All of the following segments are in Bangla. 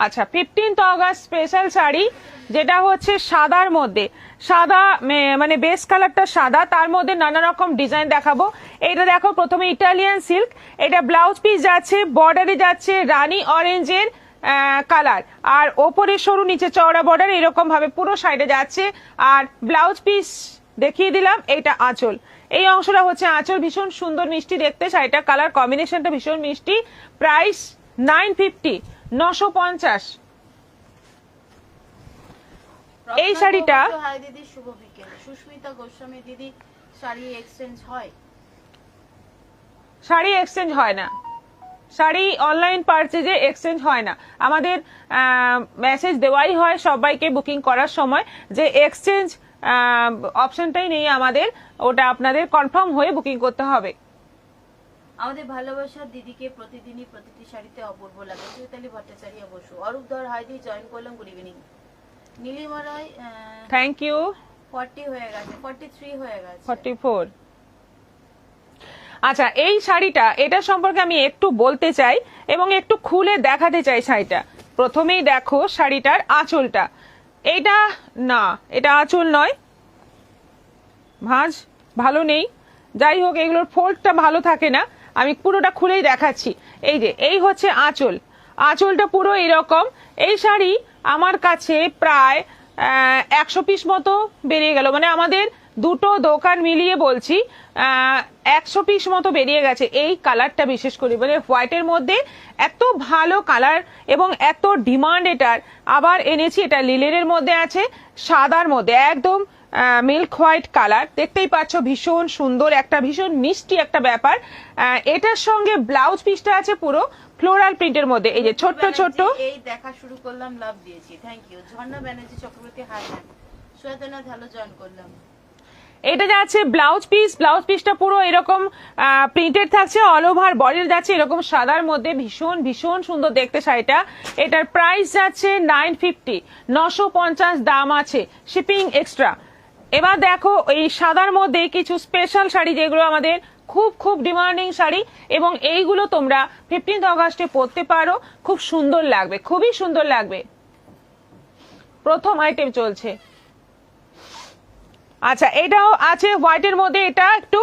আচ্ছা 15th অগস্ট স্পেশাল শাড়ি, যেটা হচ্ছে সাদার মধ্যে, সাদা মানে বেস কালারটা সাদা, তার মধ্যে নানা রকম ডিজাইন দেখাবো। এটা দেখো প্রথমে ইটালিয়ান সিল্ক, এটা ব্লাউজ পিস যাচ্ছে, বর্ডারে যাচ্ছে রানী অরেঞ্জের কালার, আর ওপরে সরু নিচে চওড়া বর্ডার, এরকম ভাবে পুরো সাইডে যাচ্ছে। আর ব্লাউজ পিস দেখিয়ে দিলাম, এইটা আঁচল, এই অংশটা হচ্ছে আঁচল। ভীষণ সুন্দর মিষ্টি দেখতে শাড়িটা, কালার কম্বিনেশনটা ভীষণ মিষ্টি। প্রাইস 950, 950। এই শাড়িটা দিদি শুভ বিকেল। সুস্মিতা গোস্বামী দিদি, শাড়ি এক্সচেঞ্জ হয়? শাড়ি এক্সচেঞ্জ হয় না, শাড়ি অনলাইন পারচেজে এক্সচেঞ্জ হয় না। আমাদের মেসেজ দেওয়াই হয় সবাইকে বুকিং করার সময় যে এক্সচেঞ্জ অপশনটাই নেই আমাদের, ওটা আপনাদের কনফার্ম হয়ে বুকিং করতে হবে। আমাদের ভালোবাসার দিদিকে প্রতিদিনই প্রতিটি শাড়িতে অপূর্ব লাগে। চৈতালি ভট্টাচার্য বসু। অরূপ ধর হাই দিয়ে জয়েন করলাম, good evening. Nilima Roy thank you. 40 হয়ে গেছে, 43 হয়ে গেছে, 44। আচ্ছা এই শাড়িটা, এটা সম্পর্কে আমি একটু বলতে চাই এবং একটু খুলে দেখাতে চাই শাড়িটা। প্রথমেই দেখো শাড়িটার আঁচলটা, এইটা না, এটা আঁচল নয়, ভাঁজ ভালো নেই, যাই হোক এগুলোর ফোল্ডটা ভালো থাকে না, আমি পুরোটা খুলেই দেখাচ্ছি। এই যে এই হচ্ছে আঁচল, আঁচলটা পুরো এরকম। এই শাড়ি আমার কাছে প্রায় 100 পিস মতো বেরিয়ে গেল, মানে আমাদের দুটো দোকান মিলিয়ে বলছি 100 পিস মতো বেরিয়ে গেছে। এই কালারটা বিশেষ করে, মানে হোয়াইটের মধ্যে এত ভালো কালার এবং এত ডিমান্ড এটার। আবার এনেছি, এটা লিলেনের মধ্যে আছে, সাদার মধ্যে একদম মিল্ক হোয়াইট কালার, দেখতেই পাচ্ছ ভীষণ সুন্দর একটা, ভীষণ মিষ্টি একটা ব্যাপার। এটার সঙ্গে ব্লাউজ পিসটা আছে পুরো ফ্লোরাল প্রিন্টের মধ্যে, এই যে ছোট্ট ছোট্ট। এই দেখা শুরু করলাম, লাভ দিয়েছি, thank you. Jharna Banerjee Chakraborty, hi ma'am. সুয়েতনা ভালো জয়েন করলাম। এটা যাচ্ছে ব্লাউজ পিস, ব্লাউজ পিসটা পুরো এরকম প্রিন্টেড থাকছে, অল ওভার বডির যাচ্ছে এরকম সাদার মধ্যে, ভীষণ ভীষণ সুন্দর দেখতে শাড়িটা। এটার প্রাইস যাচ্ছে 950, 950 দাম আছে, শিপিং এক্সট্রা। এবার দেখো এই সাদার মধ্যে কিছু স্পেশাল শাড়ি, যেগুলো আমাদের খুব খুব ডিমান্ডিং শাড়ি, এবং এইগুলো তোমরা 15th অগস্টে পরতে পারো, খুব সুন্দর লাগবে, খুবই সুন্দর লাগবে। প্রথম আইটেম চলছে। আচ্ছা এটাও আছে হোয়াইটের মধ্যে, এটা একটু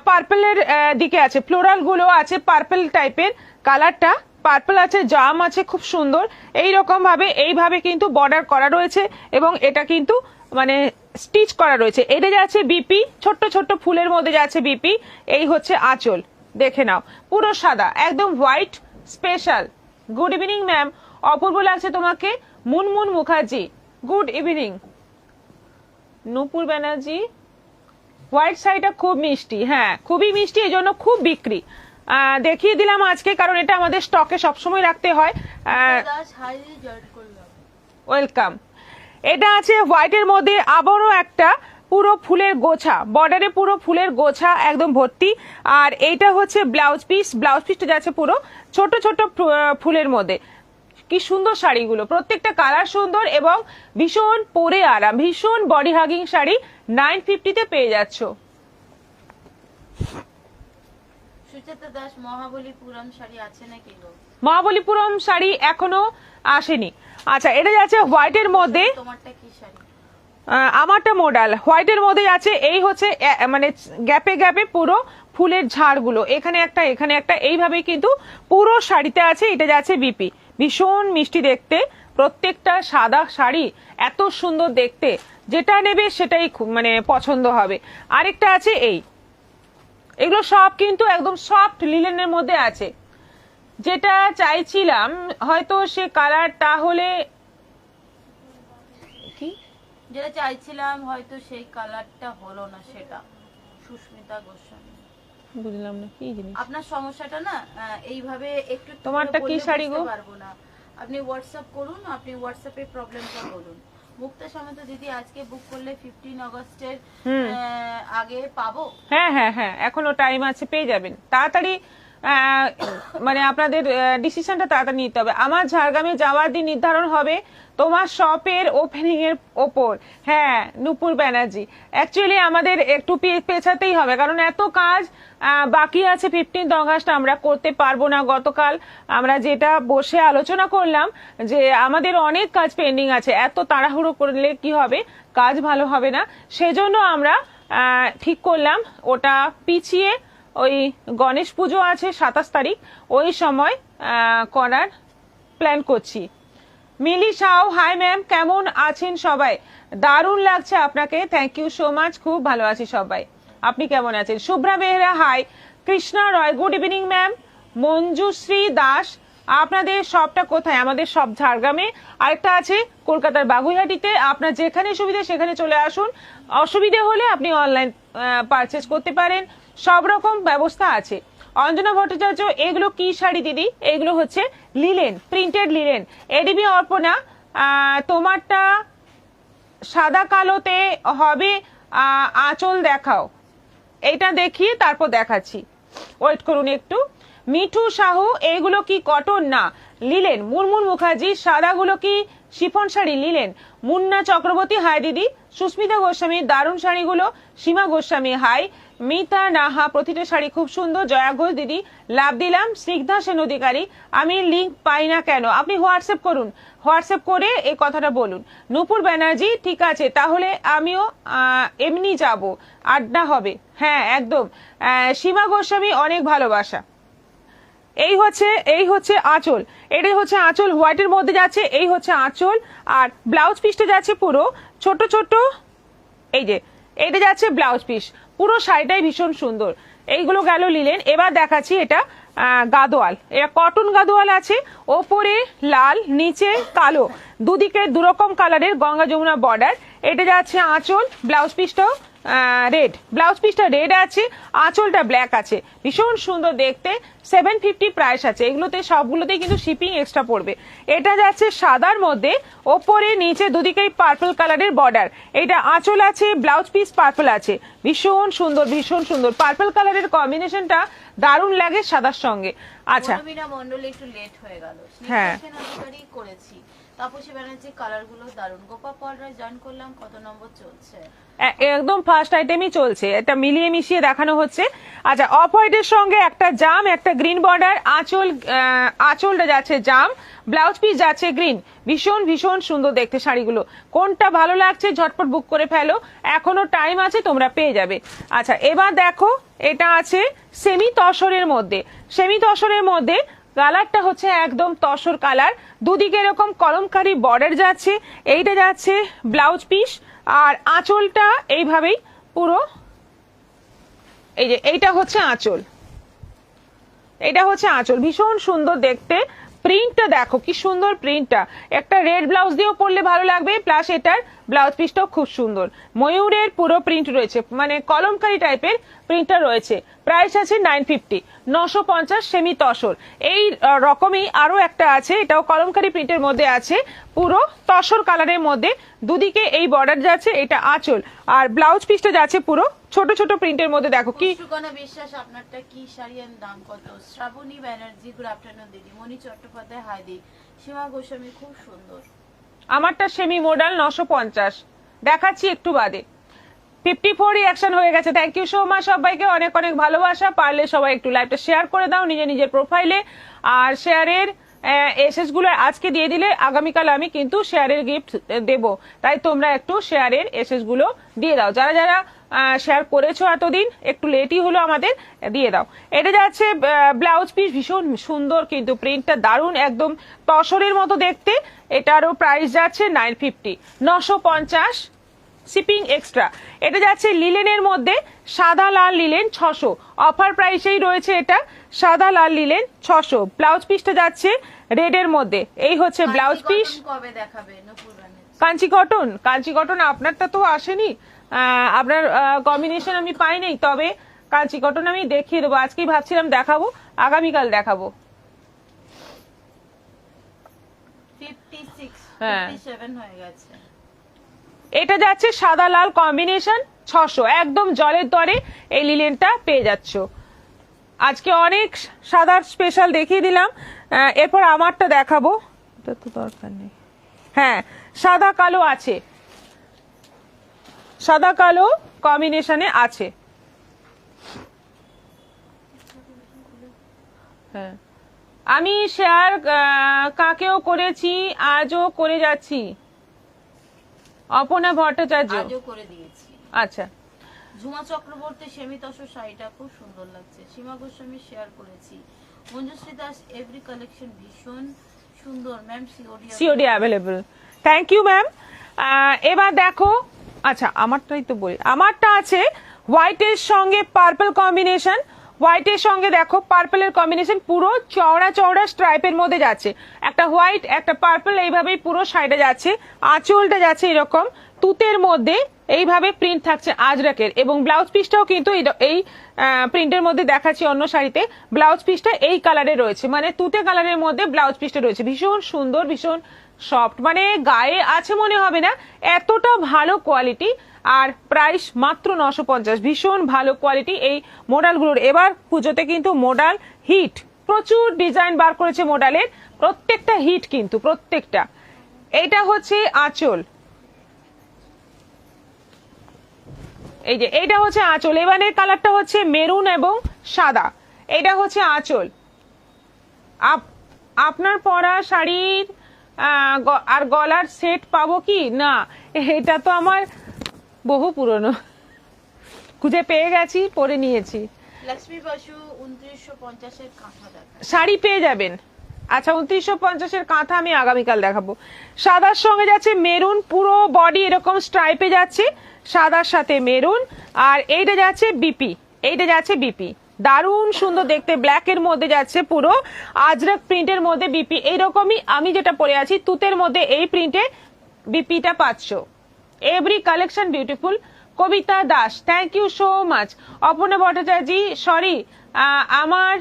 পার্পলের দিকে আছে, ফ্লোরাল গুলো আছে পার্পল টাইপের, কালারটা পার্পল আছে, জাম আছে, খুব সুন্দর। এইরকম ভাবে এইভাবে কিন্তু বর্ডার করা রয়েছে এবং এটা কিন্তু মানে স্টিচ করা রয়েছে। এটা যাচ্ছে বিপি, ছোট্ট ছোট্ট ফুলের মধ্যে যাচ্ছে বিপি। এই হচ্ছে আঁচল, দেখে নাও পুরো সাদা, একদম white special. Good evening ma'am, অপূর্ব লাগছে তোমাকে। Munmun Mukherjee, good evening. Nupur Banerjee, white শাড়িটা খুব মিষ্টি, হ্যাঁ খুবই মিষ্টি, এই জন্য খুব বিক্রি। দেখিয়ে দিলাম আজকে, কারণ এটা আমাদের স্টকে সবসময় রাখতে হয়। ওয়েলকাম। এটা আছে হোয়াইটের মধ্যে, আবারও একটা পুরো ফুলের গোছা, বর্ডারে পুরো ফুলের গোছা একদম ভর্তি। আর এইটা হচ্ছে ব্লাউজ পিস, ব্লাউজ পিসটা যাচ্ছে পুরো ছোট ছোট ফুলের মধ্যে। কি সুন্দর শাড়িগুলো, প্রত্যেকটা কালার সুন্দর এবং ভীষণ পরে আরাম, ভীষণ বডি হাগিং শাড়ি 950-তে পেয়ে যাচ্ছ। সুচেতা দাস, মহাবলীপুরম শাড়ি আছে নাকি গো? মহাবলীপুরম শাড়ি এখনো আসেনি। আচ্ছা এটা যাচ্ছে হোয়াইটের মধ্যে, তোমারটা কি শাড়ি? আমারটা মডাল হোয়াইটের মধ্যে আছে। এই হচ্ছে মানে গ্যাপে গ্যাপে পুরো ফুলের ঝাড়গুলো, এখানে একটা এখানে একটা, এইভাবে কিন্তু পুরো শাড়িতে আছে। এটা যাচ্ছে বিপি, ভীষণ মিষ্টি দেখতে, প্রত্যেকটা সাদা শাড়ি এত সুন্দর দেখতে, যেটা নেবে সেটাই মানে পছন্দ হবে। আরেকটা আছে এই, এগুলো সব কিন্তু একদম সফট লিলেনের মধ্যে আছে। যেটা চাইছিলাম হয়তো সে কালার, তাহলে কি যেটা চাইছিলাম হয়তো সেই কালারটা হলো না, সেটা। সুস্মিতা গোস্বামী, বুঝলাম না কি জিনিস আপনার সমস্যাটা না এইভাবে একটু তোমারটা কি শাড়ি গো? পারবো না, আপনি হোয়াটসঅ্যাপ করুন, আপনি হোয়াটসঅ্যাপে প্রবলেমটা বলুন। মুক্তা সামন্ত দিদি, আজকে বুক করলে 15 অগস্টের আগে পাবো? হ্যাঁ হ্যাঁ হ্যাঁ, এখনো টাইম আছে, পেয়ে যাবেন তাড়াতাড়ি। মানে আপনাদের ডিসিশনটা তাড়াতাড়ি নিতে হবে। আমার ঝাড়গ্রামে যাওয়ার দিন নির্ধারণ হবে তোমার শপের ওপেনিং এর ওপর। হ্যাঁ নূপুর ব্যানার্জি, অ্যাকচুয়ালি আমাদের একটু পেছাতেই হবে, কারণ এত কাজ বাকি আছে। 15 অগাস্ট আমরা করতে পারবো না। গতকাল আমরা যেটা বসে আলোচনা করলাম যে আমাদের অনেক কাজ পেন্ডিং আছে, এত তাড়াহুড়ো করলে কি হবে, কাজ ভালো হবে না। সেজন্য আমরা ঠিক করলাম ওটা পিছিয়ে, ওই গণেশ পুজো আছে 27 তারিখ, ওই সময় করার প্ল্যান করছি। মিলি সাউ, হাই ম্যাম, কেমন আছেন সবাই? দারুণ লাগছে আপনাকে, থ্যাংক ইউ সো মাচ, খুব ভালো আছি সবাই। আপনি কেমন আছেন? Shubhra Behera, hi. Krishna Roy, good evening ma'am. Manjushree Das, আপনাদের সবটা কোথায়? আমাদের সব ঝাড়গ্রামে, আরেকটা আছে কলকাতার বাগুইহাটিতে। আপনার যেখানে সুবিধা সেখানে চলে আসুন, অসুবিধে হলে আপনি অনলাইন পারচেজ করতে পারেন, সব রকম ব্যবস্থা আছে। অঞ্জনা ভট্টাচার্য, এগুলো কি শাড়ি দিদি? এগুলো হচ্ছে linen, printed linen. ADB Arpana, তোমারটা সাদা কালোতে হবে, আঁচল দেখাও। এইটা দেখিয়ে তারপর দেখাচ্ছি, ওয়েট করুন একটু। মিঠু সাহু, এইগুলো কি কটন? না, লিলেন। মুরমুর মুখার্জি, সাদাগুলো কি chiffon sari? Linen. Munna Chakraborty, hi দিদি। সুস্মিতা গোস্বামী, দারুণ শাড়িগুলো। সীমা গোস্বামী, হাই। মিতা নাহা, প্রতিটা শাড়ি খুব সুন্দর। জয়া ঘোষ দিদি, লাভ দিলাম। স্নিগ্ধা সেন অধিকারী, আমি লিঙ্ক পাই না কেন? আপনি হোয়াটসঅ্যাপ করুন, হোয়াটসঅ্যাপ করে এই কথাটা বলুন। নূপুর ব্যানার্জি, ঠিক আছে তাহলে আমিও এমনি যাব, আড্ডা হবে। হ্যাঁ একদম। সীমা গোস্বামী, অনেক ভালোবাসা। এই হচ্ছে আঁচল, এটাই হচ্ছে আঁচল, হোয়াইটের মধ্যে যাচ্ছে। এই হচ্ছে আঁচল, আর ব্লাউজ পিসটা যাচ্ছে পুরো ছোট ছোট। এই যে এইটা যাচ্ছে ব্লাউজ পিস, পুরো শাড়িটাই ভীষণ সুন্দর। এইগুলো গেল লিলেন। এবার দেখাচ্ছি এটা গাদোয়াল, এটা কটন গাদোয়াল আছে, ওপরে লাল নিচে কালো, দুদিকে দুরকম কালারের গঙ্গা যমুনা বর্ডার। এটা যাচ্ছে আঁচল, ব্লাউজ পিসটাও রেড, ব্লাউজ পিসটা রেড আছে, আঁচলটা ব্ল্যাক আছে, ভীষণ সুন্দর দেখতে। 750 প্রাইস আছে। এগুলোতে সবগুলোতেই কিন্তু শিপিং এক্সট্রা পড়বে। এটা যাচ্ছে সাদার মধ্যে, ওপরে নিচে দুদিকেই পার্পল কালারের বর্ডার। এটা আঁচল আছে, ব্লাউজ পিস পার্পল আছে, ভীষণ সুন্দর, ভীষণ সুন্দর। পার্পল কালারের কম্বিনেশনটা দারুণ লাগে সাদার সঙ্গে। আচ্ছা মনোমীনা মণ্ডল একটু লেট হয়ে গেল, হ্যাঁ করেছি। তাপসী ব্যানার্জি, কালারগুলো দারুণ। গোপা পলরা জয়েন করলাম, কত নম্বর চলছে? একদম ফার্স্ট আইটেমই চলছে, এটা মিলিয়ে মিশিয়ে দেখানো হচ্ছে। আচ্ছা, অফ হোয়াইটের সঙ্গে একটা জাম, একটা গ্রিন বর্ডার, আঁচলটা যাচ্ছে জাম, ব্লাউজ পিস যাচ্ছে গ্রিন। ভীষণ ভীষণ সুন্দর দেখতে শাড়িগুলো। কোনটা ভালো লাগছে ঝটপট বুক করে ফেলো, এখনো টাইম আছে, তোমরা পেয়ে যাবে। আচ্ছা এবার দেখো, এটা আছে সেমি তসরের মধ্যে। সেমি তসরের মধ্যে কালারটা হচ্ছে একদম তসর কালার, দুদিকে এরকম কলমকারি বর্ডার যাচ্ছে। এইটা যাচ্ছে ব্লাউজ পিস, আর আঁচলটা এইভাবেই পুরো। এই যে এইটা হচ্ছে আঁচল, এটা হচ্ছে আঁচল, ভীষণ সুন্দর দেখতে। প্রিন্টটা দেখো কি সুন্দর প্রিন্টটা, একটা রেড ব্লাউজ দিয়েও পরলে ভালো লাগবে, প্লাস এটার ব্লাউজ পিসটাও খুব সুন্দর। ময়ূরের পুরো প্রিন্ট রয়েছে, মানে কলমকারি টাইপের প্রিন্টটা রয়েছে। প্রাইস আছে 950, 950 সেমি তসর। এই রকমই আরো একটা আছে, এটাও কলমকারি প্রিন্টের মধ্যে আছে, পুরো তসর কালারের মধ্যে, দুদিকে এই বর্ডার যাচ্ছে। এটা আঁচল, আর ব্লাউজ পিসটা যাচ্ছে পুরো ছোট ছোট প্রিন্টের মধ্যে। দেখো কি সুকনা বিশ্বাস, আপনারটা কি শাড়ি এর দাম কত? শ্রাবণী ব্যানার্জি, গুড আফটারনুন দিদি। মনি চট্টোপাধ্যায়, হাই দি। সীমা গোস্বামী, খুব সুন্দর। আমারটা সেমি মডেল 950, দেখাচ্ছি একটু বাদে। 54 রিঅ্যাকশন হয়ে গেছে, থ্যাংক ইউ সো মাচ সবাইকে, অনেক অনেক ভালোবাসা। পারলে সবাই একটু লাইভটা শেয়ার করে দাও নিজের নিজের প্রোফাইলে, আর শেয়ারের এসএস গুলো আজকে দিয়ে দিলে আগামীকাল আমি কিন্তু শেয়ারের গিফট দেব, তাই তোমরা একটু শেয়ারের এসএস গুলো দিয়ে দাও। যারা যারা শেয়ার করেছো এতদিন, একটু লেটই হলো আমাদের, দিয়ে দাও। এটা যাচ্ছে ব্লাউজ পিস, ভীষণ সুন্দর কিন্তু প্রিন্টটা দারুণ, একদম তসরের মতো দেখতে। এটারও প্রাইস যাচ্ছে 950, 950 শিপিং এক্সট্রা। এটা যাচ্ছে লিলেনের মধ্যে, সাদা লাল লিলেন 600, অফার প্রাইসেই রয়েছে এটা, সাদা লাল লিলেন 600। ব্লাউজ পিসটা যাচ্ছে রেড এর মধ্যে। এই হচ্ছে ব্লাউজ পিস। কবে দেখাবে নূপুর ব্যানার্জি? কাঞ্চি কটন, কাঞ্চি কটন আপনারটা তো আসেনি, আপনার কম্বিনেশন আমি পাই নাই, তবে কাঞ্চি কটন আমি দেখিয়ে দেবো। আজকেই ভাবছিলাম দেখাবো, আগামীকাল দেখাবো। 56, হ্যাঁ 57 হয়ে গেছে। এটা যাচ্ছে সাদা লাল কম্বিনেশন 600, একদম জলের দরে এই লিলেনটা পেয়ে যাচ্ছ। আজকে অনেক সাদার স্পেশাল দেখিয়ে দিলাম, এরপর আমারটা দেখাবো। এটা তো দরকার নেই। হ্যাঁ, সাদা কালো আছে, সাদা কালো কম্বিনেশনে আছে। হ্যাঁ, আমি শেয়ার কাকেও করেছি, আজও করে যাচ্ছি। অপনা ভট্টাচার্য আজও করে দিয়েছি। আচ্ছা, ঝুমা চক্রবর্তী সেমি তসর শাড়িটা খুব সুন্দর লাগছে। সীমা গোস্বামী শেয়ার করেছি। মঞ্জুশ্রী দাস এভরি কালেকশন ভীষণ সুন্দর ma'am. COD available. Thank you ma'am. এবার দেখো, আচ্ছা আমারটাই তো বলি, আমারটা আছে হোয়াইটের সঙ্গে পার্পল কম্বিনেশন। হোয়াইটের সঙ্গে দেখো পার্পলের কম্বিনেশন, পুরো চওড়া চওড়া স্ট্রাইপের মধ্যে যাচ্ছে, একটা হোয়াইট একটা পার্পল, এইভাবেই পুরো শাড়িটা যাচ্ছে। আঁচলটা যাচ্ছে এরকম তুতের মধ্যে, এইভাবে প্রিন্ট থাকছে আজরাকের, এবং ব্লাউজ পিসটাও কিন্তু এই প্রিন্টের মধ্যে দেখাচ্ছি অন্য শাড়িতে। ব্লাউজ পিসটা এই কালারে রয়েছে, মানে তুতে কালারের মধ্যে ব্লাউজ পিসটা রয়েছে। ভীষণ সুন্দর, ভীষণ সফট, মানে গায়ে আছে মনে হবে না, এতটা ভালো কোয়ালিটি। আর প্রাইস মাত্র 950। ভীষণ ভালো কোয়ালিটি এই মোডালগুলোর। এবার পুজোতে কিন্তু মোডাল হিট, প্রচুর ডিজাইন বার করেছে মোডালের, প্রত্যেকটা হিট কিন্তু প্রত্যেকটা। এইটা হচ্ছে আঁচল, এই যে এইটা হচ্ছে আঁচল। এবারে কালারটা হচ্ছে মেরুন এবং সাদা, এটা হচ্ছে আঁচল। আপনার পরা শাড়ির আর গলার সেট পাবো কি না? এটা তো আমার বহু পুরনো, খুঁজে পেয়ে গেছি, পরে নিয়েছি। লক্ষ্মী বাসু 2950 এর কাঁথা দেখা। শাড়ি পেয়ে যাবেন। আচ্ছা, 2950 এর কাঁথা আমি আগামীকাল দেখাবো। সাদার সঙ্গে যাচ্ছে মেরুন, পুরো বডি এরকম স্ট্রাইপে যাচ্ছে, সাদার সাথে মেরুন। আর এইটা যাচ্ছে বিপি, এইটা যাচ্ছে বিপি, দারুণ সুন্দর দেখতে, ব্ল্যাক এর মধ্যে যাচ্ছে, পুরো আজরক প্রিন্টের মধ্যে বিপি। এইরকমই আমি যেটা পরে আছি তুতের মধ্যে, এই প্রিন্টে বিপিটা পাচ্ছ। Every collection beautiful. Kabita Das, thank you so much. Aparna Bhattacharya, sorry আমার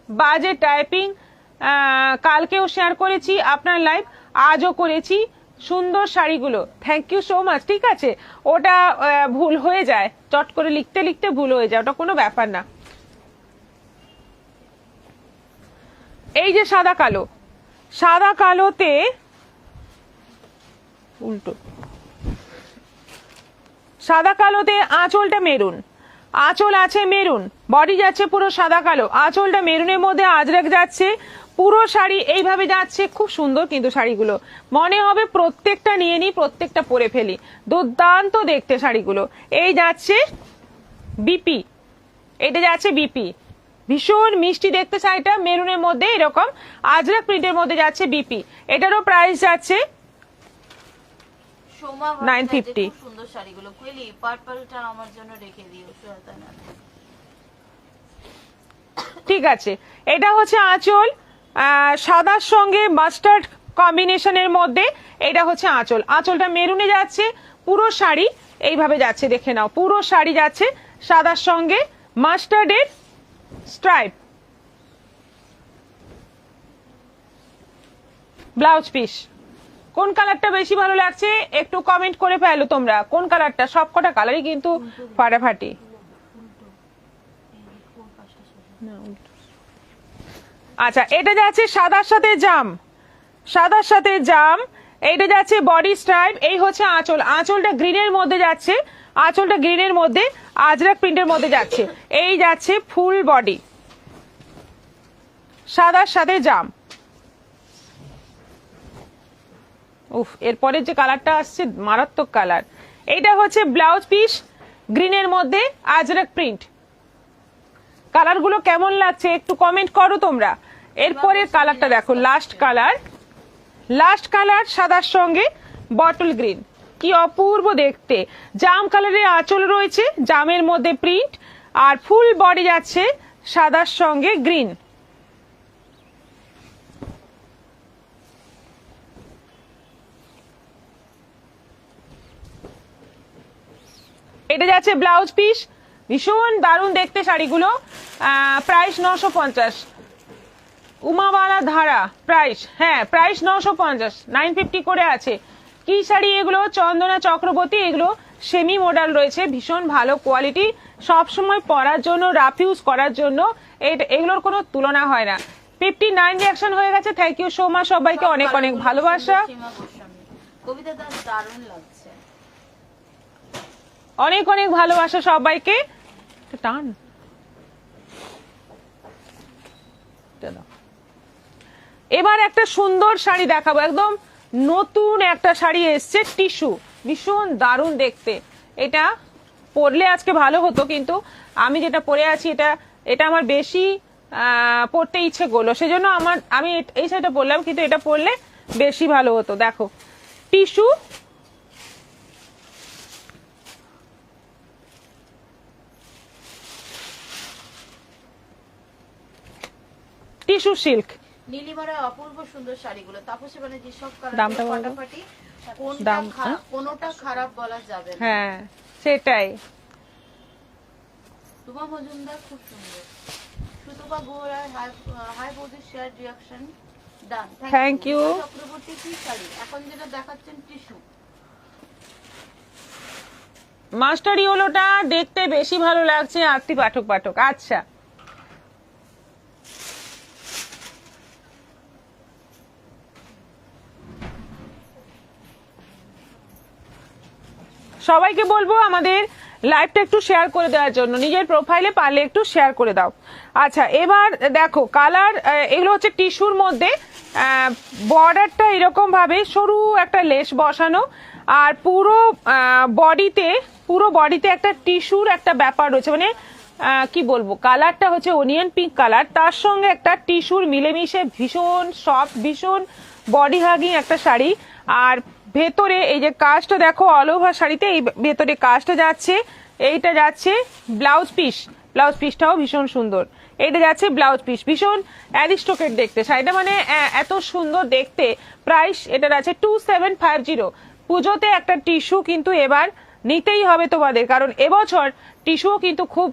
বাজে টাইপিং, কালকেও শেয়ার করেছি আপনার লাইভ, আজও করেছি। সুন্দর শাড়িগুলো, থ্যাংক ইউ সো মাচ। ঠিক আছে, ওটা ভুল হয়ে যায়, চট করে লিখতে লিখতে ভুল হয়ে যায়, ওটা কোনো ব্যাপার না। এই যে সাদা কালো, সাদা কালোতে উল্টো, সাদা কালোতে আঁচলটা মেরুন, আঁচল আছে মেরুন, বডি যাচ্ছে পুরো সাদা কালো, আঁচলটা মেরুনের মধ্যে আজরাক যাচ্ছে, পুরো শাড়ি এইভাবে যাচ্ছে। খুব সুন্দর কিন্তু শাড়িগুলো, মনে হবে প্রত্যেকটা নিয়ে নিই, প্রত্যেকটা পরে ফেলি, দুর্দান্ত দেখতে শাড়িগুলো। এই যাচ্ছে বিপি, এটা যাচ্ছে বিপি, ভীষণ মিষ্টি দেখতে শাড়িটা, মেরুনের মধ্যে এরকম আজরাক প্রিন্টের মধ্যে যাচ্ছে বিপি। এটারও প্রাইস যাচ্ছে 950। সুন্দর শাড়িগুলো কুইলি পার্পলটা আমার জন্য রেখে দিও সুজাতা না। ঠিক আছে, এটা হচ্ছে আঁচল, সাদার সঙ্গে মাস্টার্ড কম্বিনেশনের মধ্যে, এটা হচ্ছে আঁচল। আঁচলটা মেরুনে যাচ্ছে, পুরো শাড়ি এইভাবে যাচ্ছে, দেখে নাও, পুরো শাড়ি যাচ্ছে সাদার সঙ্গে মাস্টার্ডের স্ট্রাইপ। ব্লাউজ পিস, কোন কালারটা বেশি ভালো লাগছে একটু কমেন্ট করে ফেলো তোমরা, কোন কালারটা। সবকটা কালারই কিন্তু ফাটাফাটি। আচ্ছা, এটা যাচ্ছে সাদার সাথে জাম, সাদার সাথে জাম, এইটা যাচ্ছে বডি স্ট্রাইপ। এই হচ্ছে আঁচল, আঁচলটা গ্রিনের মধ্যে যাচ্ছে, আঁচলটা গ্রিনের মধ্যে আজরাক প্রিন্টের মধ্যে যাচ্ছে। এই যাচ্ছে ফুল বডি, সাদার সাথে জাম। উফ, এরপরে যে কালারটা আসছে মারাত্মক কালার। এইটা হচ্ছে ব্লাউজ পিস, গ্রিনের মধ্যে আজরাক প্রিন্ট। কালারগুলো কেমন লাগছে একটু কমেন্ট করো তোমরা। এরপরে কালারটা দেখো, লাস্ট কালার, লাস্ট কালার সাদার সঙ্গে বটল গ্রিন, কি অপূর্ব দেখতে। জাম কালারের আঁচল রয়েছে, জামের মধ্যে প্রিন্ট, আর ফুল বডি যাচ্ছে সাদার সঙ্গে গ্রিন। এটা যাচ্ছে ব্লাউজ পিস, ভীষণ দারুণ দেখতে শাড়িগুলো। প্রাইস 950। উমাবালা ধারা প্রাইস, হ্যাঁ প্রাইস 950, 950 করে আছে। কি শাড়ি এগুলো? চন্দনা চক্রবর্তী, এগুলো সেমি মডেল রয়েছে, ভীষণ ভালো কোয়ালিটি, সব সময় পরার জন্য, রাফ ইউজ করার জন্য এগুলোর কোনো তুলনা হয় না। 59 রিঅ্যাকশন হয়ে গেছে, থ্যাংক ইউ সো মাচ সবাইকে, অনেক অনেক ভালোবাসা, সীমা গোস্বামী, কবিতা দাস দারুণ লাগছে। অনেক অনেক ভালোবাসা সবাইকে। টান এবার একটা সুন্দর শাড়ি দেখাবো, একদম নতুন একটা শাড়ি এসছে, টিস্যু, ভীষণ দারুণ দেখতে। এটা পরলে আজকে ভালো হতো, কিন্তু আমি যেটা পরে আছি এটা আমার বেশি পরতে ইচ্ছে করলো, সেজন্য আমি এই শাড়িটা পরলাম, কিন্তু এটা পরলে বেশি ভালো হতো। দেখো টিস্যু, টিস্যু সিল্ক, নীলিমার অপূর্ব সুন্দর শাড়িগুলো, তাপসী ব্যানার্জি সব দামটা কালার বলো? ফাটাফাটি, দাম, কোনটা খারাপ বলা যাবে না। হ্যাঁ সেটাই। তুমা মজুমদার খুব সুন্দর, সুতপা গোরা, হাই বৌদি share reaction done, Thank you. Chakraborty কি শাড়ি এখন যেটা দেখাচ্ছেন টিস্যু, মাস্টার ইয়েলোটা দেখতে বেশি ভালো লাগছে, আরতি পাঠক। আচ্ছা সবাইকে বলবো আমাদের লাইভটা একটু শেয়ার করে দেওয়ার জন্য, নিজের প্রোফাইলে পারলে একটু শেয়ার করে দাও। আচ্ছা এবার দেখো কালার, এগুলো হচ্ছে টিস্যুর মধ্যে, বর্ডারটা এরকম ভাবে সরু একটা লেস বসানো, আর পুরো বডিতে একটা টিস্যুর একটা ব্যাপার রয়েছে, মানে কি বলবো, কালারটা হচ্ছে অনিয়ন পিঙ্ক কালার, তার সঙ্গে একটা টিস্যুর মিলেমিশে ভীষণ সফট, ভীষণ বডি হাগিং একটা শাড়ি। আর ভেতরে এই যে কাজটা দেখো, অল ওভার শাড়িতে এই ভেতরে কাজটা যাচ্ছে, এইটা যাচ্ছে ব্লাউজ পিসটাও ভীষণ সুন্দর, এইটা যাচ্ছে ব্লাউজ পিস, ভীষণ অ্যারিস্টোক্রেট দেখতে শাড়িটা, মানে এত সুন্দর দেখতে। প্রাইস এটার আছে 2750। পুজোতে একটা টিস্যু কিন্তু এবার নিতেই হবে তোমাদের, কারণ এবছর টিস্যুও কিন্তু খুব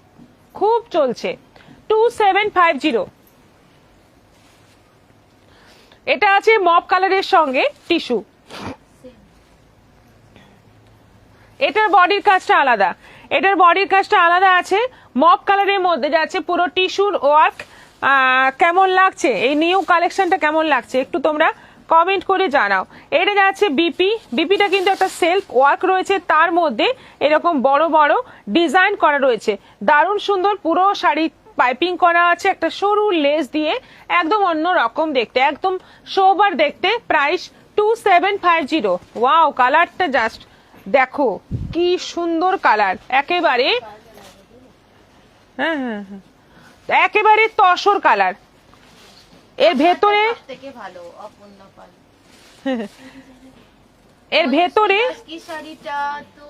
খুব চলছে। 2750। এটা আছে মপ কালারের সঙ্গে টিস্যু, এটার বডির কাজটা আলাদা আছে, মপ কালারের মধ্যে যাচ্ছে পুরো টিস্যুর ওয়ার্ক। কেমন লাগছে এই নিউ কালেকশনটা, কেমন লাগছে একটু তোমরা কমেন্ট করে জানাও। এটা যাচ্ছে বিপিটা কিন্তু একটা সেলফ ওয়ার্ক রয়েছে, তার মধ্যে এরকম বড় বড় ডিজাইন করা রয়েছে, দারুণ সুন্দর। পুরো শাড়ি পাইপিং করা আছে একটা সরু লেস দিয়ে, একদম অন্য রকম দেখতে, একদম সোবার দেখতে। প্রাইস 2750। ওয়াও, কালারটা জাস্ট দেখো কি সুন্দর কালার, একেবারে একেবারে তসর কালার। এর ভেতরে থেকে ভালো অপূর্ণ পাল, এর ভেতরে কি শাড়িটা তো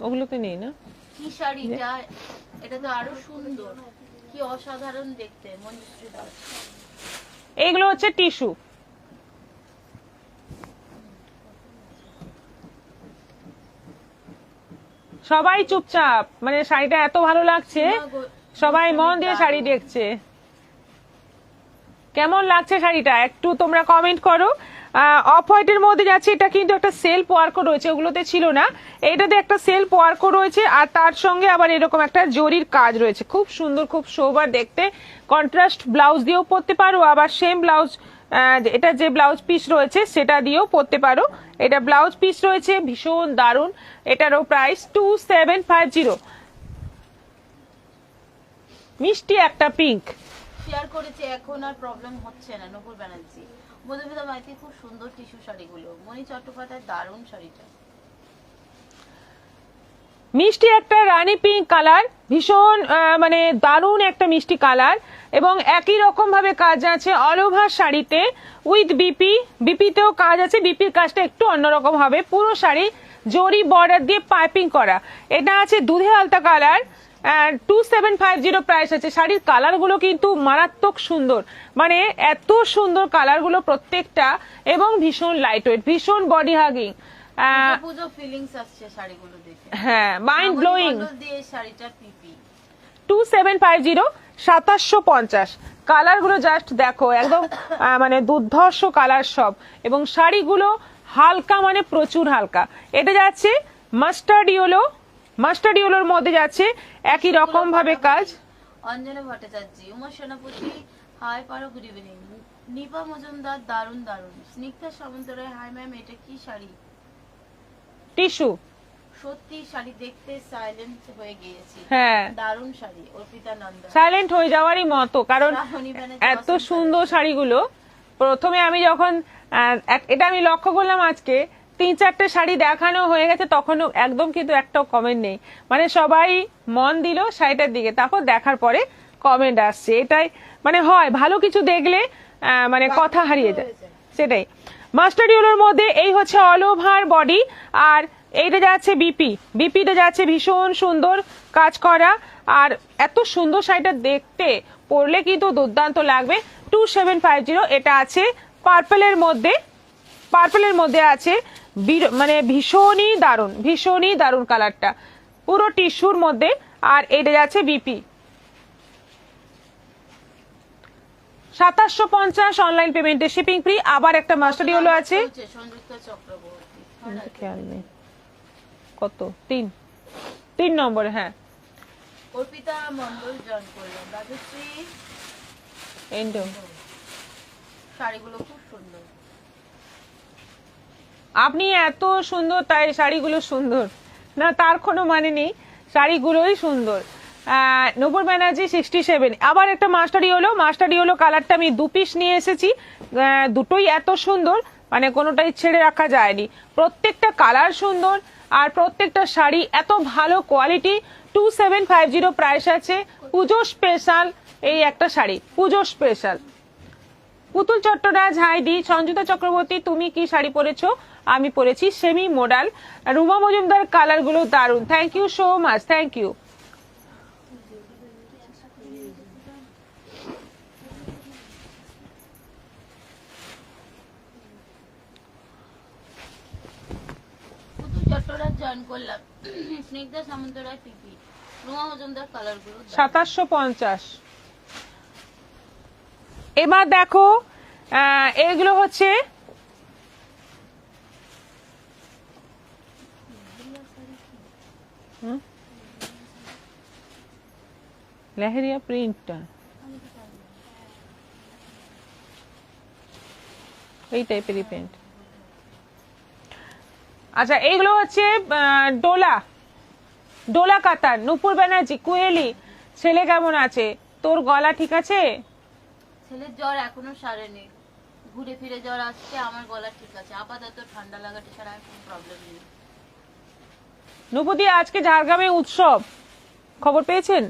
ওগুলোতে নেই না, কি শাড়িটা, এটা তো আরো সুন্দর, কি অসাধারণ দেখতে। মঞ্জুশ্রী দাস, এগুলো হচ্ছে টিস্যু। সবাই চুপচাপ, মানে শাড়িটা এত ভালো লাগছে, সবাই মন দিয়ে শাড়ি দেখছে। কেমন লাগছে শাড়িটা একটু তোমরা কমেন্ট করো। অফ হোয়াইটের মধ্যে যাচ্ছে, এটা কিন্তু একটা সেলফ ওয়ার্কও রয়েছে, ওগুলোতে ছিল না, এইটাতে একটা সেলফ ওয়ার্কও রয়েছে, আর তার সঙ্গে আবার এরকম একটা জরির কাজ রয়েছে, খুব সুন্দর, খুব সোবার দেখতে। কন্ট্রাস্ট ব্লাউজ দিয়েও পরতে পারো, আবার সেম ব্লাউজ, এটা যে ব্লাউজ পিস রয়েছে সেটা দিয়েও পরতে পারো। এটা ব্লাউজ পিস রয়েছে, ভীষণ দারুণ। এটারও প্রাইস 2750। মিষ্টি একটা পিঙ্ক শেয়ার করেছে, এখন আর প্রবলেম হচ্ছে না। নকুল ব্যানার্জি, মধুমিতা মাইতি, খুব সুন্দর টিস্যু শাড়িগুলো। মণি চট্টোপাধ্যায়, দারুণ শাড়িটা, মিষ্টি একটা রানী পিঙ্ক কালার, ভীষণ মানে দারুণ একটা মিষ্টি কালার, এবং একই রকম ভাবে কাজ আছে অল ওভার শাড়িতে উইথ বিপিতেও কাজ আছে। বিপির কাজটা একটু অন্যরকম হবে, পুরো শাড়ি জরি বর্ডার দিয়ে পাইপিং করা। এটা আছে দুধে আলতা কালার, 2750 প্রাইস আছে। শাড়ির কালার গুলো কিন্তু মারাত্মক সুন্দর, মানে এত সুন্দর কালার গুলো প্রত্যেকটা, এবং ভীষণ লাইট ওয়েট, ভীষণ বডি হাগিং। পুজো ফিলিংস আসছে শাড়িগুলো দেখে, হ্যাঁ, মাইন্ড ব্লোয়িং। দিয়ে শাড়িটা পিপি 2750, 2750। কালার গুলো জাস্ট দেখো, একদম মানে দুর্ধর্ষ কালার সব, এবং শাড়িগুলো হালকা, মানে প্রচুর হালকা। এটা যাচ্ছে মাস্টার্ড ইয়েলোর মধ্যে যাচ্ছে একই রকম ভাবে কাজ। অঞ্জনা ভট্টাচার্য, উমা সেনাপতি, হাই পারো, গুড ইভিনিং। নিপা মজুমদার, দারুন দারুন। স্নিগ্ধা সামন্তরায়, হাই ম্যাম, এটা কি শাড়ি? টিস্যু। সত্যি শাড়ি দেখতে সাইলেন্ট হয়ে গিয়েছি। হ্যাঁ, দারুন শাড়ি। অর্পিতা নন্দা, সাইলেন্ট হয়ে যাওয়ারই মতো, কারণ শ্রাবণী ব্যানার্জি, এত সুন্দর শাড়িগুলো। প্রথমে আমি যখন এটা আমি লক্ষ্য করলাম, আজকে 3-4টে শাড়ি দেখানো হয়ে গেছে, তখনও একদম কিন্তু একটাও কমেন্ট নেই, মানে সবাই মন দিল শাড়িটার দিকে, তারপর দেখার পরে কমেন্ট আসছে। এটাই মানে হয়, ভালো কিছু দেখলে মানে কথা হারিয়ে যায়, সেটাই। মাস্টার্ড ইয়েলোর মধ্যে এই হচ্ছে অল ওভার বডি, আর এইটা যাচ্ছে বিপিটা যাচ্ছে ভীষণ সুন্দর কাজ করা, আর এত সুন্দর শাড়িটা দেখতে, পরলে কিন্তু দুর্দান্ত লাগবে। 2750। এটা আছে পার্পলের মধ্যে আছে, মানে ভীষণই দারুণ কালারটা, পুরো টিস্যুর মধ্যে। আর এটা যাচ্ছে বিপি। 2750 অনলাইন পেমেন্টে, শিপিং ফ্রি। আবার একটা মাস্টার্ড ইয়েলো আছে, সংযুক্তা চক্রবর্তী, খেয়াল নেই কত, 3 নম্বরে। হ্যাঁ, অর্পিতা মন্ডল জয়েন করলাম। রাজশ্রী, এন্ডো। শাড়িগুলো খুব সুন্দর। আপনি এত সুন্দর তাই শাড়িগুলো সুন্দর না, তার কোনো মানে নেই, শাড়িগুলোই সুন্দর। নূপুর ব্যানার্জি 67। আবার একটা মাস্টার্ড ইয়েলো কালারটা আমি 2 পিস নিয়ে এসেছি, দুটোই এত সুন্দর, মানে কোনোটাই ছেড়ে রাখা যায়নি, প্রত্যেকটা কালার সুন্দর, আর প্রত্যেকটা শাড়ি এত ভালো কোয়ালিটি। 2750 প্রাইস আছে। পুজো স্পেশাল এই একটা শাড়ি, পুজো স্পেশাল। পুতুল চট্টরাজ, হাইডি। সঞ্জুতা চক্রবর্তী, তুমি কি শাড়ি পরেছো? আমি পরেছি semi modal. Ruma Majumdar, colour গুলো দারুন, thank you so much, thank you. Putul Chattaraj join করলাম। স্নিগ্ধা সামন্তরায়, পিপি। রুমা মজুমদার, কালারগুলো 2750। এবার দেখো, এগুলো হচ্ছে লেহেরিয়া প্রিন্টটা, এই টাইপেরই প্রিন্ট। আচ্ছা, এইগুলো হচ্ছে ডোলা কাতার। নূপুর ব্যানার্জি, কুয়েলি, ছেলে কেমন আছে? তোর গলা ঠিক আছে? ছেলের জ্বর এখনো সারেনি, ঘুরে ফিরে জ্বর আসছে। আমার গলা ঠিক আছে, আপাতত ঠান্ডা লাগাটা ছাড়া আর কোনো প্রবলেম নেই। নূপুদি, আজকে ঝাড়গ্রামে উৎসব, খবর পেয়েছেন?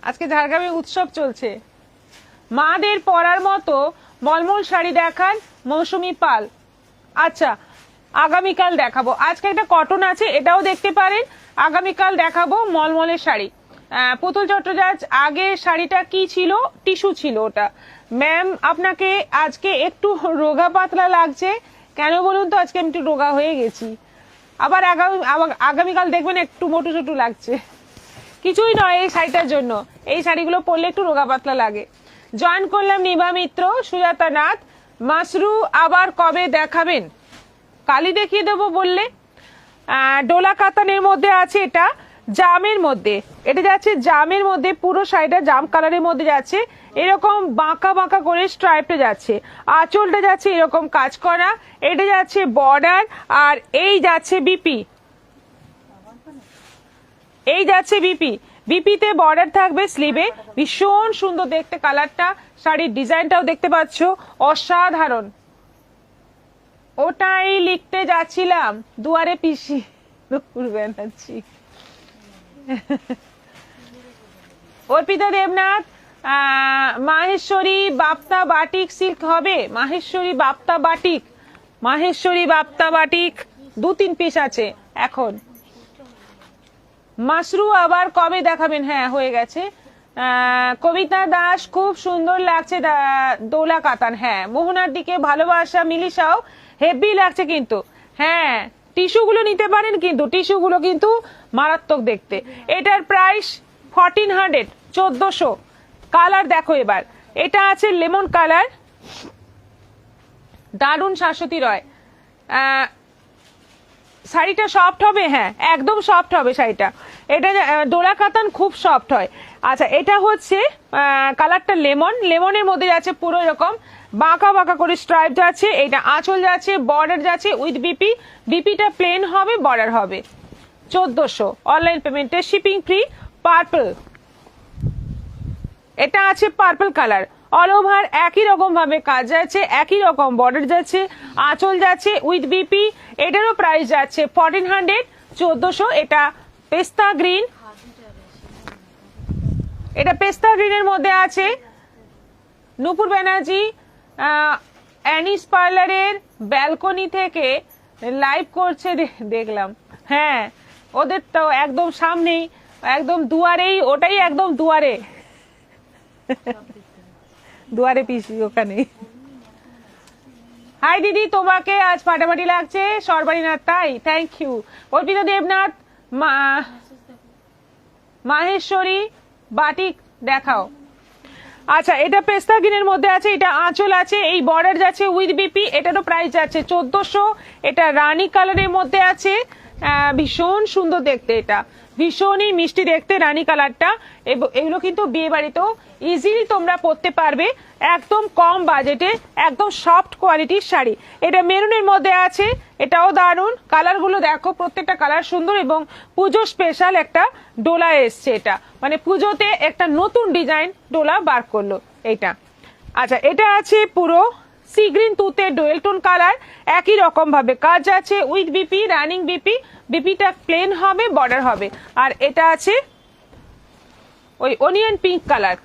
আজকে ঝাড়গ্রামে উৎসব চলছে। মাদের পরার মতো মলমল শাড়ি দেখান মৌসুমি পাল। আচ্ছা, আগামীকাল দেখাবো। আজকে একটা কটন আছে, এটাও দেখতে পারেন। আগামীকাল দেখাবো মলমলের শাড়ি। পুতুল চট্টরাজ, আগে শাড়িটা কি ছিল? টিস্যু ছিল ওটা। ম্যাম, আপনাকে আজকে একটু রোগা পাতলা লাগছে, কেন বলুন তো? আজকে আমি একটু রোগা হয়ে গেছি। আবার আগামীকাল দেখবেন একটু মোটু ছোটু লাগছে। কিছুই নয় এই শাড়িটার জন্য, এই শাড়িগুলো পরলে একটু রোগা পাতলা লাগে। জয়েন করলাম নিভা মিত্র, সুজাতা নাথ। মাসরু, আবার কবে দেখাবেন? কালি দেখিয়ে দেবো বললে। ডোলা কাতানের মধ্যে আছে, এটা জামের মধ্যে, এটা যাচ্ছে জামের মধ্যে, পুরো শাড়িটা জাম কালারের মধ্যে যাচ্ছে, এরকম বাঁকা বাঁকা করে স্ট্রাইপটা যাচ্ছে, আঁচলটা যাচ্ছে এরকম কাজ করা, এটা যাচ্ছে বর্ডার, আর এই যাচ্ছে বিপি, এই যাচ্ছে বিপিতে বর্ডার থাকবে স্লিভে। ভীষণ সুন্দর দেখতে কালারটা, শাড়ির ডিজাইনটাও দেখতে পাচ্ছ, অসাধারণ। ওটাই লিখতে যাচ্ছিলাম, দুয়ারে পিসি নূপুর ব্যানার্জি। অর্পিতা দেবনাথ, মাহেশ্বরী বাপ্তা বাটিক সিল্ক হবে? মাহেশ্বরী বাপ্তা বাটিক 2-3 পিস আছে এখন। মাসরু, আবার কবে দেখাবেন? হ্যাঁ, হয়ে গেছে। কবিতা দাস, খুব সুন্দর লাগছে দোলা কাতান। হ্যাঁ, মোহনার দিকে ভালোবাসা, মিলিশাও, হেভি লাগছে কিন্তু। হ্যাঁ, টিস্যুগুলো নিতে পারেন, কিন্তু টিস্যুগুলো কিন্তু মারাত্মক দেখতে। এটার প্রাইস 1400, 1400। কালার দেখো এবার, এটা আছে লেমন কালার, দারুণ। শাশ্বতী রয়, শাড়িটা সফট হবে, হ্যাঁ একদম সফট হবে শাড়িটা। এটা ডোলা কাতান খুব সফট হয়। আচ্ছা, এটা হচ্ছে কালারটা লেমন, লেমনের মধ্যে যাচ্ছে পুরো এরকম বাঁকা বাঁকা করে স্ট্রাইপ যাচ্ছে। এটা আঁচল যাচ্ছে, বর্ডার যাচ্ছে উইথ বিপি, বিপিটা প্লেন হবে, বর্ডার হবে। 1400 অনলাইন পেমেন্টে, শিপিং ফ্রি। পার্পল, এটা আছে পার্পল কালার, অল ওভার একই রকম ভাবে কাজ যাচ্ছে, একই রকম বর্ডার যাচ্ছে, আঁচল যাচ্ছে উইথ বিপি। এটারও প্রাইস যাচ্ছে 1400, 1400। এটা পেস্তা গ্রিন, এটা পেস্তা গ্রিনের মধ্যে আছে। নূপুর ব্যানার্জি অ্যানিস পার্লারের ব্যালকনি থেকে লাইভ করছে দেখলাম। হ্যাঁ, ওদের তো একদম সামনেই, একদম দুয়ারেই, ওটাই একদম দুয়ারে, দুয়ারে পিসি ওখানে। হাই দিদি, তোমাকে আজ ফাটাফাটি লাগছে, সরবারি না তাই? Thank you. Arpita Debnath, Maheshwari batik দেখাও। আচ্ছা, এটা পেস্তা গ্রিনের মধ্যে আছে, এটা আঁচল আছে, এই বর্ডার যাচ্ছে উইথ বিপি। এটারও প্রাইস যাচ্ছে 1400। এটা রানী কালারের মধ্যে আছে, ভীষণ সুন্দর দেখতে, এটা ভীষণই মিষ্টি দেখতে রানী কালারটা। এগুলো কিন্তু বিয়ে বাড়িতেও ইজিলি তোমরা পরতে পারবে, একদম কম বাজেটে, একদম সফট কোয়ালিটির শাড়ি। এটা মেরুনের মধ্যে আছে, এটাও দারুণ। কালারগুলো দেখো, প্রত্যেকটা কালার সুন্দর, এবং পুজো স্পেশাল একটা ডোলা এসছে। এটা মানে পুজোতে একটা নতুন ডিজাইন ডোলা বার করলো এইটা। আচ্ছা, এটা আছে পুরো সি গ্রিন তুতে ডুয়েল টোন কালার, একই রকম ভাবে কাজ আছে উইথ বিপি, রানিং বিপি, বিপিটা প্লেন হবে, বর্ডার হবে। আর এটা আছে ওই onion pink colour,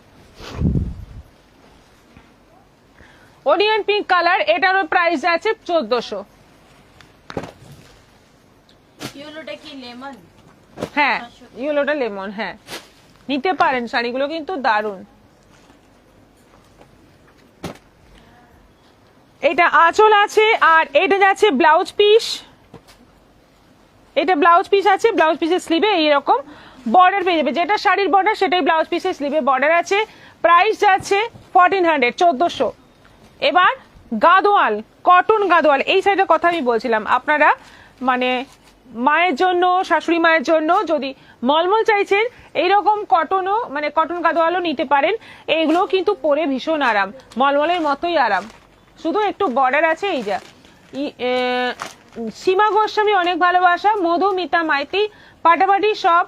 onion pink colour, এটারও প্রাইস আছে 1400। ইয়েলোটা কি লেমন? হ্যাঁ, ইয়েলোটা লেমন, হ্যাঁ নিতে পারেন, শাড়িগুলো কিন্তু দারুণ। এটা আঁচল আছে, আর এটা যাচ্ছে ব্লাউজ পিস। এটা ব্লাউজ পিস আছে, ব্লাউজ পিসের স্লিভে এইরকম বর্ডার পেয়ে যাবে, যেটা শাড়ির বর্ডার সেটাই ব্লাউজ পিসের স্লিভে বর্ডার আছে। প্রাইস যাচ্ছে 1400, 1400। এবার গাদোয়াল, কটন গাদোয়াল, এই সাইডের কথা আমি বলছিলাম। আপনারা মানে মায়ের জন্য, শাশুড়ি মায়ের জন্য যদি মলমল চাইছেন, এইরকম কটনও মানে কটন গাদোয়ালও নিতে পারেন। এইগুলো কিন্তু পরে ভীষণ আরাম, মলমলের মতোই আরাম, শুধু একটু বর্ডার আছে। এই যা সীমা গোস্বামী অনেক ভালোবাসা, মধুমিতা মাইতি পাটাপাটি সব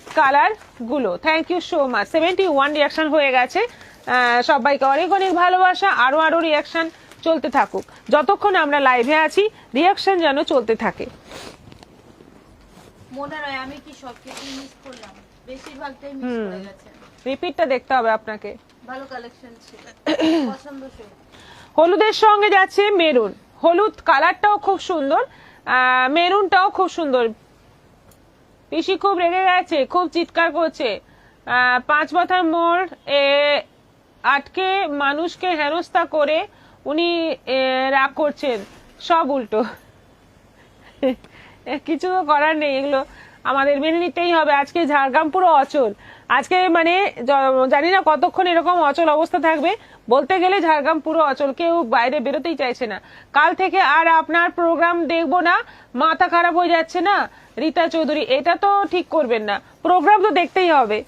কালার গুলো, thank you so much. 71 reaction হয়ে গেছে, সবাইকে অনেক অনেক ভালোবাসা। আরো আরো রিয়াকশন চলতে থাকুক, যতক্ষণ আমরা লাইভে আছি রিয়াকশন যেন চলতে থাকে। মনে নয় আমি কি সবকিছু মিস করলাম, বেশিরভাগটাই মিস করে গেছে। রিপিটটা দেখতে হবে আপনাকে। ভালো কালেকশন ছিল, পছন্দসই। হলুদের সঙ্গে যাচ্ছে মেরুন, হলুদ কালারটাও খুব সুন্দর, মেরুনটাও খুব সুন্দর। পিসি খুব রেগে গেছে, খুব চিৎকার করছে। 5 মাথার মোড় আটকে মানুষকে হেনস্থা করে উনি রাগ করছেন, সব উল্টো। কিছু করার নেই, এগুলো আমাদের মেনে নিতেই হবে। আজকে ঝাড়গ্রাম পুরো অচল, আজকে মানে জানি না কতক্ষণ এরকম অচল অবস্থা থাকবে। বলতে গেলে ঝাড়গ্রাম পুরো অচল, কেউ বাইরে বেরোতেই চাইছে না। কাল থেকে আর আপনার প্রোগ্রাম দেখবো না, মাথা খারাপ হয়ে যাচ্ছে না রীতা চৌধুরী, এটা তো ঠিক করবেন না, প্রোগ্রাম তো দেখতেই হবে।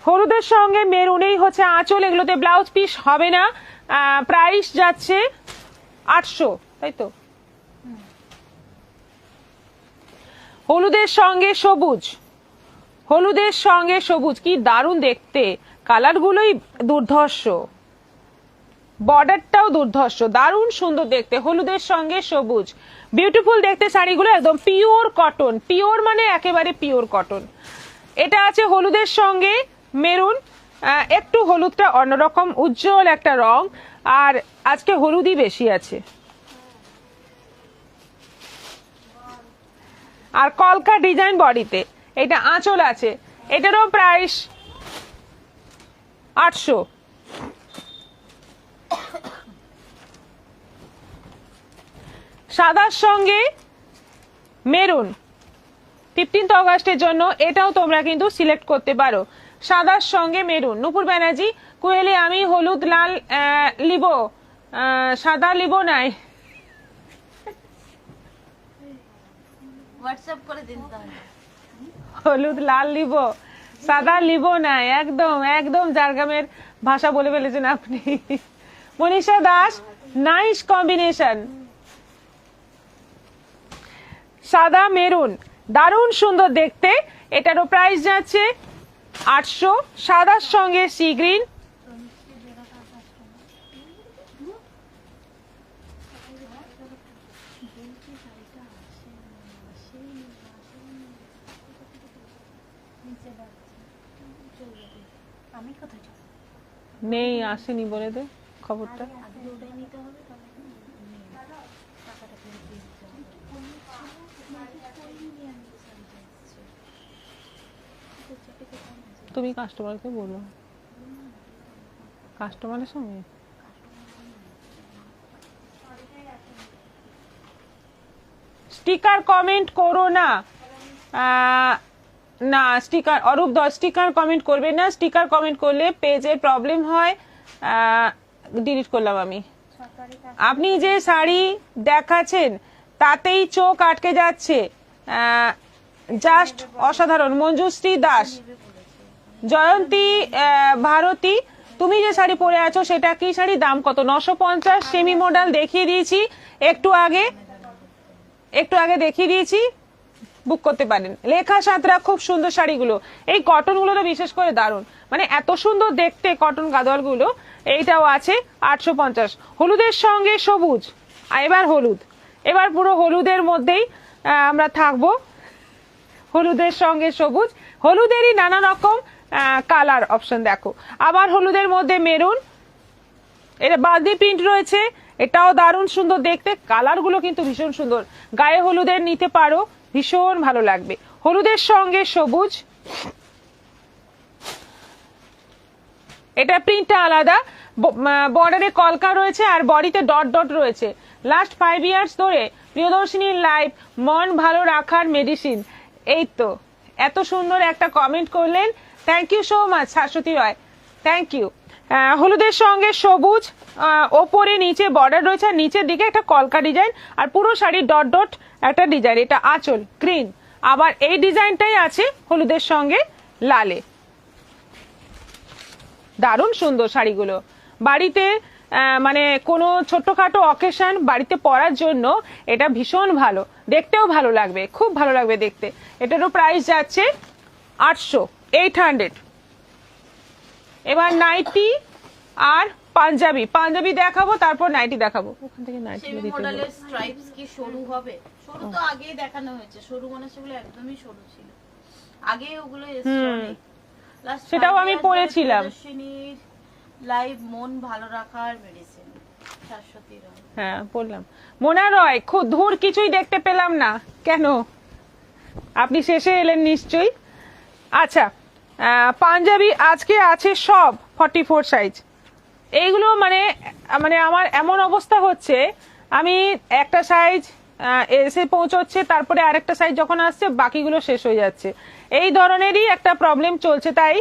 হলুদের সঙ্গে মেরুনেই হচ্ছে আঁচল, এগুলোতে ব্লাউজ পিস হবে না। প্রাইস যাচ্ছে 800, তাই তো? হলুদের সঙ্গে সবুজ, হলুদের সঙ্গে সবুজ কি দারুণ দেখতে, কালারগুলোই দুর্ধর্ষ, বর্ডারটাও দুর্ধর্ষ, দারুণ সুন্দর দেখতে। হলুদের সঙ্গে সবুজ, বিউটিফুল দেখতে শাড়িগুলো, একদম পিওর কটন, পিওর মানে একেবারে পিওর কটন। এটা আছে হলুদের সঙ্গে মেরুন, একটু হলুদটা অন্যরকম উজ্জ্বল একটা রং, আর আজকে হলুদই বেশি আছে। আর কলকা ডিজাইন বডিতে, এটা আঁচল আছে, এটারও প্রাইস 800। সাদার সঙ্গে মেরুন 15 অগস্টের জন্য, এটাও তোমরা কিন্তু সিলেক্ট করতে পারো। সাদার সঙ্গে মেরুন, নূপুর ব্যানার্জি কোয়েলি আমি হলুদ লাল লিব, সাদা লিব নাই। হোয়াটসঅ্যাপ করে দিন তাহলে। হলুদ লাল লিব, সাদা লিব না, একদম একদম ঝাড়গ্রামের ভাষা বলে ফেলেছেন আপনি। Manisha Das, nice combination. সাদা মেরুন, দারুণ সুন্দর দেখতে। এটারও প্রাইস যাচ্ছে 800। সাদার সঙ্গে সি গ্রিন। নেই, আসেনি বলে দে খবরটা। তুমি কাস্টমারকে বলো, কাস্টমারের সঙ্গে। স্টিকার কমেন্ট করো না, না স্টিকার, অরূপ দশ স্টিকার কমেন্ট করবে না। স্টিকার কমেন্ট করলে পেজের প্রবলেম হয়, ডিলিট করলাম আমি। আপনি যে শাড়ি দেখাচ্ছেন তাতেই চোখ আটকে যাচ্ছে, জাস্ট অসাধারণ। মঞ্জুশ্রী দাস, জয়ন্তী ভারতী, তুমি যে শাড়ি পরে আছো সেটা কি শাড়ি, দাম কত? 950। সেমি মডেল দেখিয়ে দিয়েছি একটু আগে দেখিয়ে দিয়েছি, বুক করতে পারেন। লেখা সাঁতরা, খুব সুন্দর শাড়িগুলো। এই কটন গুলো তো বিশেষ করে দারুণ, মানে এত সুন্দর দেখতে কটন গাদোয়াল গুলো। এইটাও আছে 850। হলুদের সঙ্গে সবুজ, এবার হলুদ, এবার পুরো হলুদের মধ্যেই আমরা থাকবো। হলুদের সঙ্গে সবুজ, হলুদেরই নানা রকম কালার অপশন দেখো। আবার হলুদের মধ্যে মেরুন, এটা বালদি প্রিন্ট রয়েছে, এটাও দারুণ সুন্দর দেখতে। কালার গুলো কিন্তু ভীষণ সুন্দর, গায়ে হলুদের নিতে পারো, ভীষণ ভালো লাগবে। হলুদের সঙ্গে সবুজ, এটা প্রিন্টটা আলাদা, বর্ডারে কলকা রয়েছে আর বডিতে ডট ডট রয়েছে। লাস্ট 5 ইয়ার্স ধরে প্রিয়দর্শিনীর লাইফ মন ভালো রাখার মেডিসিন। এই তো এত সুন্দর একটা কমেন্ট করলেন, thank you so much Shashwati Roy, thank you. হলুদের সঙ্গে সবুজ, ওপরে নিচে বর্ডার রয়েছে, আর নিচের দিকে একটা কলকা ডিজাইন, আর পুরো শাড়ি ডট ডট একটা ডিজাইন। এটা আঁচল গ্রিন, আবার এই ডিজাইনটাই আছে হলুদের সঙ্গে লালে। দারুণ সুন্দর শাড়িগুলো, বাড়িতে মানে কোনো ছোট্টখাটো অকেশন বাড়িতে পরার জন্য এটা ভীষণ ভালো, দেখতেও ভালো লাগবে, খুব ভালো লাগবে দেখতে। এটারও প্রাইস যাচ্ছে 800। এবার নাইটি আর পাঞ্জাবি দেখাবো, তারপর নাইটি দেখাবো। ওখান থেকে নাইটি সেমি মডেলের স্ট্রাইপস কি সরু হবে? সরু তো আগেই দেখানো হয়েছে, সরু মানে সেগুলো একদমই সরু ছিল আগে, ওগুলো সেটাও আমি পরেছিলাম। লাইভ মন ভালো রাখার মেডিসিন, শাশ্বতী রয়। হ্যাঁ বললাম। মোনা রয়, খুব ধুর কিছুই দেখতে পেলাম না কেন, আপনি শেষে এলেন নিশ্চয়ই। আচ্ছা, পাঞ্জাবি আজকে আছে সব 44 সাইজ। এইগুলো মানে মানে আমার এমন অবস্থা হচ্ছে, আমি একটা সাইজ এসে পৌঁছচ্ছে, তারপরে আরেকটা সাইজ যখন আসছে বাকিগুলো শেষ হয়ে যাচ্ছে। এই ধরনেরই একটা প্রবলেম চলছে, তাই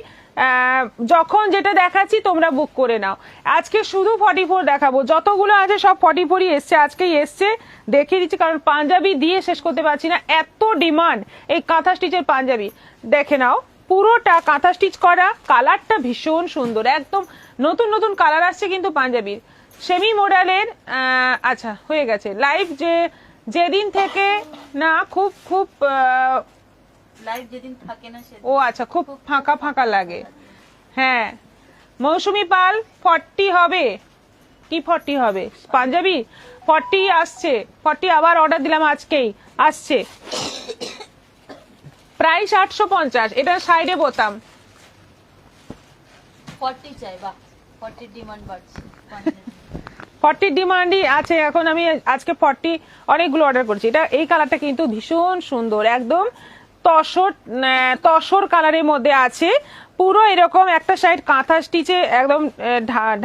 যখন যেটা দেখাচ্ছি তোমরা বুক করে নাও। আজকে শুধু 44 দেখাবো, যতগুলো আছে সব 44 এসছে, আজকেই এসছে, দেখিয়ে দিচ্ছি। কারণ পাঞ্জাবি দিয়ে শেষ করতে পারছি না, এত ডিমান্ড এই কাঁথা স্টিচের পাঞ্জাবি। দেখে নাও, পুরোটা কাঁথা স্টিচ করা, কালারটা ভীষণ সুন্দর, একদম নতুন নতুন কালার আসছে কিন্তু পাঞ্জাবির। সেমি মডেলের, আচ্ছা হয়ে গেছে লাইভ যেদিন থেকে না, খুব খুব লাইভ যেদিন থাকে না সেদিন, ও আচ্ছা, খুব ফাঁকা ফাঁকা লাগে। হ্যাঁ, মৌসুমি পাল 40 হবে কি, 40 হবে পাঞ্জাবি, 40 আসছে, 40 আবার অর্ডার দিলাম, আজকেই আসছে। প্রাইস 850, এটা সাইডে বোতাম। 40 চাই, বাহ 40 ডিমান্ড বাড়ছে। 40 ডিমান্ডই আছে এখন, আমি আজকে 40 অনেকগুলো অর্ডার করছি। এটা এই কালারটা কিন্তু ভীষণ সুন্দর, একদম তসর কালারের মধ্যে আছে। পুরো এরকম একটা সাইড কাঁথা স্টিচে একদম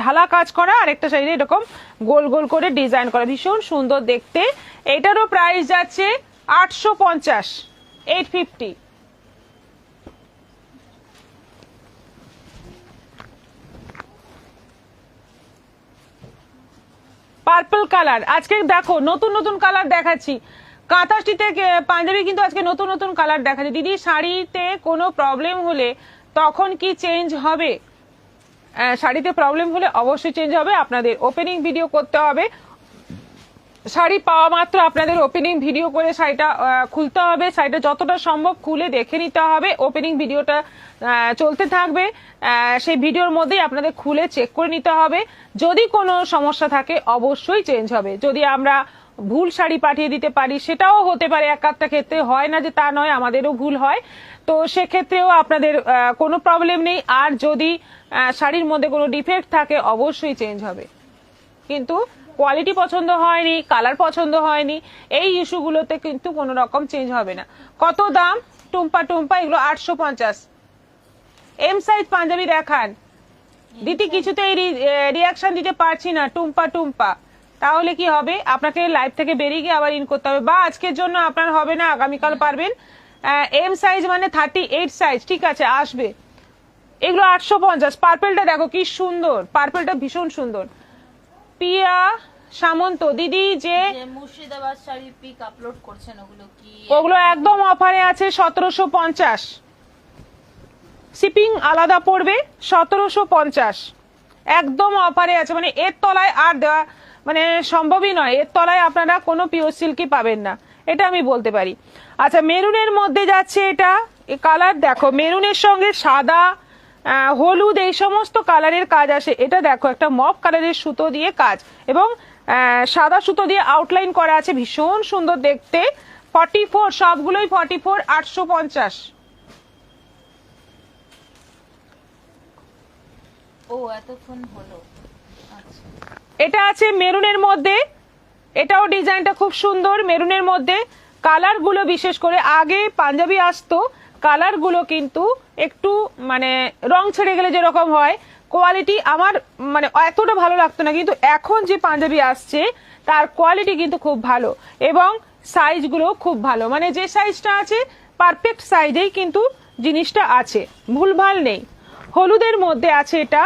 ঢালা কাজ করা, আর একটা সাইডে এরকম গোল গোল করে ডিজাইন করা, ভীষণ সুন্দর দেখতে। এটারও প্রাইস যাচ্ছে 850, 850। পার্পল কালার, আজকে দেখো নতুন নতুন কালার দেখাচ্ছি। কাঁথাস্টিতে পাঞ্জাবি কিন্তু আজকে নতুন নতুন কালার দেখা যায়। দিদি শাড়িতে কোনো প্রবলেম হলে তখন কি চেঞ্জ হবে? শাড়িতে প্রবলেম হলে অবশ্যই চেঞ্জ হবে, আপনাদের ওপেনিং ভিডিও করতে হবে। শাড়ি পাওয়া মাত্র আপনাদের ওপেনিং ভিডিও করে শাড়িটা খুলতে হবে, শাড়িটা যতটা সম্ভব খুলে দেখে নিতে হবে। ওপেনিং ভিডিওটা চলতে থাকবে, সেই ভিডিওর মধ্যেই আপনাদের খুলে চেক করে নিতে হবে। যদি কোনো সমস্যা থাকে অবশ্যই চেঞ্জ হবে। যদি আমরা ভুল শাড়ি পাঠিয়ে দিতে পারি সেটাও হতে পারে, এক আধটা ক্ষেত্রে হয় না যে তা নয়, আমাদেরও ভুল হয়, তো সেক্ষেত্রেও আপনাদের কোনো প্রবলেম নেই। আর যদি শাড়ির মধ্যে কোনো ডিফেক্ট থাকে অবশ্যই চেঞ্জ হবে, কিন্তু কোয়ালিটি পছন্দ হয়নি, কালার পছন্দ হয়নি, এই ইস্যুগুলোতে কিন্তু কোনো রকম চেঞ্জ হবে না। কত দাম? টুম্পা টুম্পা এগুলো 850। এম সাইজ পাঞ্জাবি দেখান দিদি, কিছুতেই রিয়াকশন দিতে পারছি না। টুম্পা টুম্পা, তাহলে কি হবে? আপনাকে লাইভ থেকে বেরিয়ে গিয়ে আবার ইন করতে হবে, বা আজকের জন্য আপনার হবে না, আগামীকাল পারবেন। এম সাইজ মানে 38 সাইজ, ঠিক আছে, আসবে। এগুলো 850। পার্পেলটা দেখো কি সুন্দর, পার্পেলটা ভীষণ সুন্দর। পিয়া সামন্ত দিদি যে মুর্শিদাবাদ শাড়ির পিক আপলোড করছেন, ওগুলো একদম অফারে আছে 1750। শিপিং আলাদা পড়বে 1750, একদম অফারে আছে। মানে এর তলায় আর দেওয়া মানে সম্ভবই নয়, এর তলায় আপনারা কোনো পিওর সিল্কই পাবেন না, এটা আমি বলতে পারি। আচ্ছা, মেরুনের মধ্যে যাচ্ছে এটা, কালার দেখো, মেরুনের সঙ্গে সাদা, হলুদ, এই সমস্ত কালারের কাজ আসে। এটা দেখো একটা মপ কালারের সুতো দিয়ে কাজ, এবং সাদা সুতো দিয়ে আউটলাইন করা আছে, ভীষণ সুন্দর দেখতে। 44, সবগুলোই 44, 850। ও এতক্ষণ হলো। আচ্ছা, এটা আছে মেরুনের মধ্যে, এটাও ডিজাইনটা খুব সুন্দর মেরুনের মধ্যে। কালার গুলো বিশেষ করে আগে পাঞ্জাবি আসতো, কালার গুলো কিন্তু একটু মানে রং ছেড়ে গেলে যেরকম হয়, কোয়ালিটি আমার মানে এতটা ভালো লাগতো না, কিন্তু এখন যে পাঞ্জাবি আসছে তার কোয়ালিটি কিন্তু খুব ভালো, এবং সাইজগুলো খুব ভালো। মানে যে সাইজটা আছে পারফেক্ট সাইজেই কিন্তু জিনিসটা আছে, ভুলভাল নেই। হলুদের মধ্যে আছে এটা,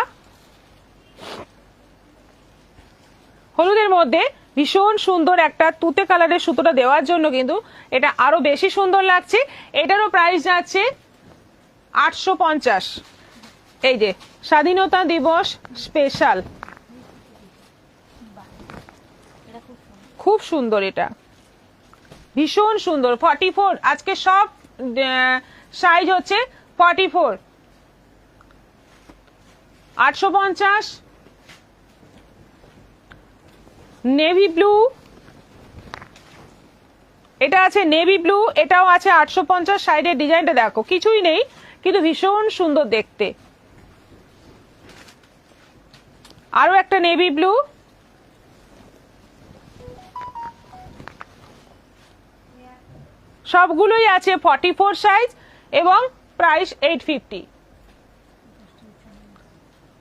হলুদের মধ্যে ভীষণ সুন্দর একটা তুতে কালারের সুতোটা দেওয়ার জন্য কিন্তু এটা আরো বেশি সুন্দর লাগছে। এটারও প্রাইস যাচ্ছে 850। এই যে স্বাধীনতা দিবস স্পেশাল, খুব সুন্দর, এটা ভীষণ সুন্দর। 44, আজকে সব সাইজ হচ্ছে 44, 850। নেভি ব্লু, এটা আছে নেভি ব্লু, এটাও আছে 850। সাইডের ডিজাইনটা দেখো, কিছুই নেই কিন্তু ভীষণ সুন্দর দেখতে। আরো একটা নেভি ব্লু, সবগুলোই আছে 44 সাইজ, এবং প্রাইস 850।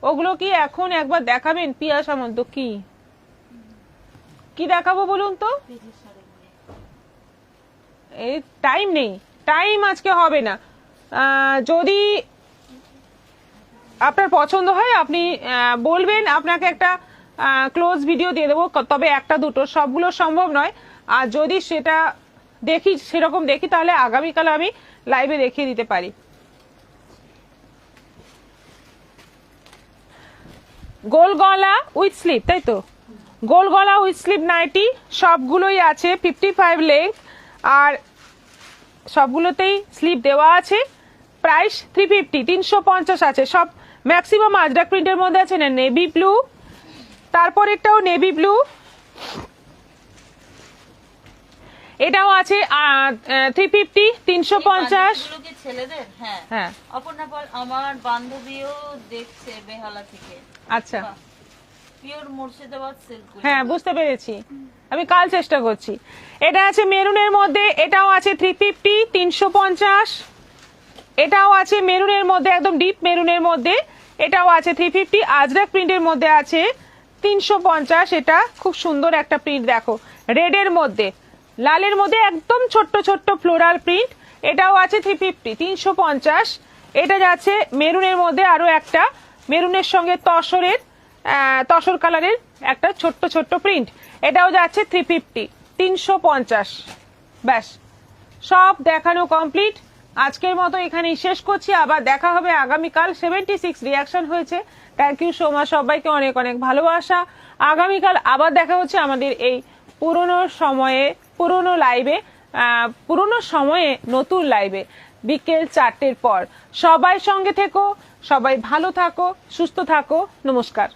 ওগুলো কি এখন একবার দেখাবেন পিয়া সামন্ত? কি কি দেখাবো বলুন তো? এই টাইম নেই, টাইম আজকে হবে না। যদি আপনার পছন্দ হয় আপনি বলবেন, আপনাকে একটা ক্লোজ ভিডিও দিয়ে দেবো, তবে একটা দুটো, সবগুলো সম্ভব নয়। আর যদি সেটা দেখি, সেরকম দেখি, তাহলে আগামীকাল আমি লাইভে দেখিয়ে দিতে পারি। গোল গলা উইথ স্লিপ, তাই তো? গোল গলা উইথ স্লিপ নাইটি সবগুলোই আছে 55 লেন্থ, আর সবগুলোতেই স্লিপ দেওয়া আছে। প্রাইস 350, 350 আছে সব। ম্যাক্সিমাম আজরাক প্রিন্টের মধ্যে আছে না, নেভি ব্লু, তারপর একটাও নেভি ব্লু, এটাও আছে 350, 350। ছেলেদের, হ্যাঁ হ্যাঁ, অপর্ণা বল, আমার বান্ধবীও দেখছে বেহালা থেকে। আচ্ছা, পিওর মুর্শিদাবাদ সিল্ক। হ্যাঁ বুঝতে পেরেছি, আমি কাল চেষ্টা করছি। এটা আছে মেরুনের মধ্যে, এটাও আছে 350, 350। এটাও আছে মেরুনের মধ্যে, একদম ডিপ মেরুনের মধ্যে, এটাও আছে 350। আজরাক প্রিন্টের মধ্যে আছে 350। এটা খুব সুন্দর একটা প্রিন্ট দেখো, রেডের মধ্যে, লালের মধ্যে একদম ছোট্ট ছোট্ট ফ্লোরাল প্রিন্ট, এটাও আছে 350, 350। এটা যাচ্ছে মেরুনের মধ্যে, আরো একটা মেরুনের সঙ্গে তসর কালারের একটা ছোট্ট ছোট্ট প্রিন্ট, এটাও যাচ্ছে 350, 350। ব্যাস সব দেখানো কমপ্লিট। আজকের মতো এখানেই শেষ করছি, আবার দেখা হবে আগামীকাল। 76 রিয়াকশন হয়েছে, থ্যাংক ইউ সো মাচ, সবাইকে অনেক অনেক ভালোবাসা। আগামীকাল আবার দেখা হচ্ছে আমাদের এই পুরনো সময়ে পুরনো লাইভে, পুরনো সময়ে নতুন লাইভে বিকেল 4টের পর। সবাই সঙ্গে থেকো, সবাই ভালো থাকো, সুস্থ থাকো, নমস্কার।